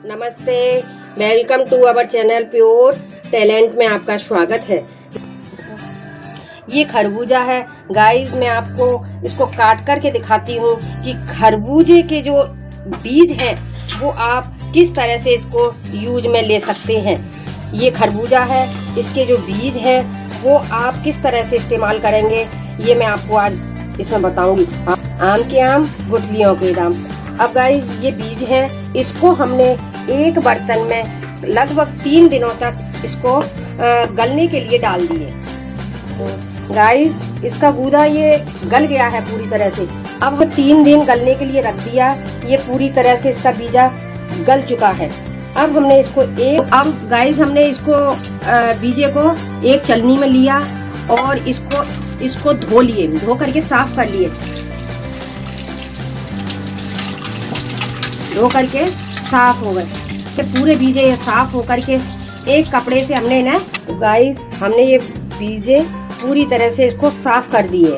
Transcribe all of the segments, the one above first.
नमस्ते, welcome to our channel pure talent में आपका स्वागत है। ये खरबूजा है गाइस, मैं आपको इसको काट करके दिखाती हूँ कि खरबूजे के जो बीज हैं वो आप किस तरह से इसको यूज में ले सकते हैं। ये खरबूजा है, इसके जो बीज हैं वो आप किस तरह से इस्तेमाल करेंगे ये मैं आपको आज इसमें बताऊंगी। आम के आम गुठलियों के दाम। अब गाइस ये बीज हैं, इसको हमने एक बर्तन में लगभग 3 दिनों तक इसको गलने के लिए डाल दिए। गाइस इसका गूदा ये गल गया है पूरी तरह से। अब 3 दिन गलने के लिए रख दिया, ये पूरी तरह से इसका बीजा गल चुका है। अब हमने इसको गाइस हमने इसको बीजे को एक चलनी में लिया और इसको धो लिए, धो करके साफ कर लिए, धो करके साफ हो गए। पूरे बीजे ये साफ हो करके एक कपड़े से हमने ना गाइस हमने ये बीजे पूरी तरह से इसको साफ कर दिए।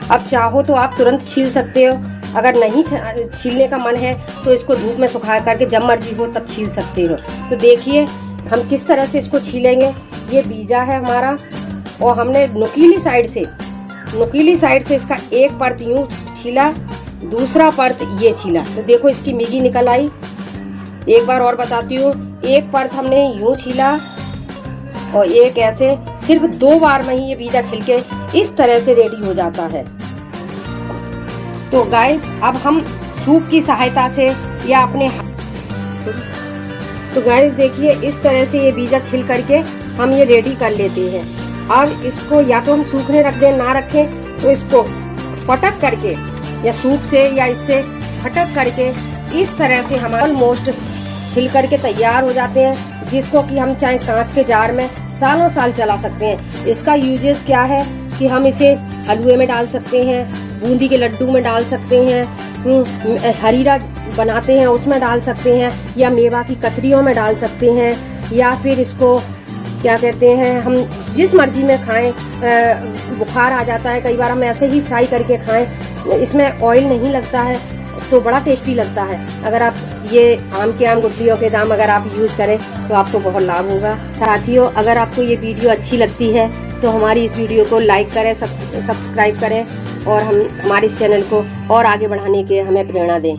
अब चाहो तो आप तुरंत छील सकते हो, अगर नहीं छीलने का मन है तो इसको धूप में सुखा करके जब मर्जी हो तब छील सकते हो। तो देखिए हम किस तरह से इसको छीलेंगे। ये बीजा है हमारा और हमने नुकीली साइड से इसका एक परत यूं छीला, दूसरा परत ये छीला। तो देखो इसकी मिगी निकल आई। एक बार और बताती हूँ, एक परत हमने यूं छीला और एक ऐसे। सिर्फ 2 बार में ही ये बीजा छिलके इस तरह से रेडी हो जाता है। तो गाइस अब हम सूप की सहायता से या अपने तो गाइस देखिए इस तरह से ये बीजा छिल करके हम ये रेडी कर लेते हैं। अब इसको या तो हम सूखने रख दें, ना रखें तो इसको पटक करके या सूप से या इससे फटक करके इस तरह से हम ऑलमोस्ट छिल करके तैयार हो जाते हैं, जिसको कि हम चाहे कांच के जार में सालों साल चला सकते हैं। इसका यूजेस क्या है कि हम इसे हलवे में डाल सकते हैं, बूंदी के लड्डू में डाल सकते हैं, हरीरा बनाते हैं उसमें डाल सकते हैं, या मेवा की कतरियों में डाल सकते हैं, या फिर इसको क्या कहते हैं हम जिस मर्जी में खाएं। बुखार आ जाता है कई बार, हम ऐसे ही फ्राई करके खाएं, इसमें ऑयल नहीं लगता है तो बड़ा टेस्टी लगता है। अगर आप ये आम के आम गुठलियों के दाम अगर आप यूज करें तो आपको बहुत लाभ होगा। साथियों अगर आपको ये वीडियो अच्छी लगती है तो हमारी इस वीडियो को लाइक करें, सब्सक्राइब करें और हमारे इस चैनल को और आगे बढ़ाने के हमें प्रेरणा दें।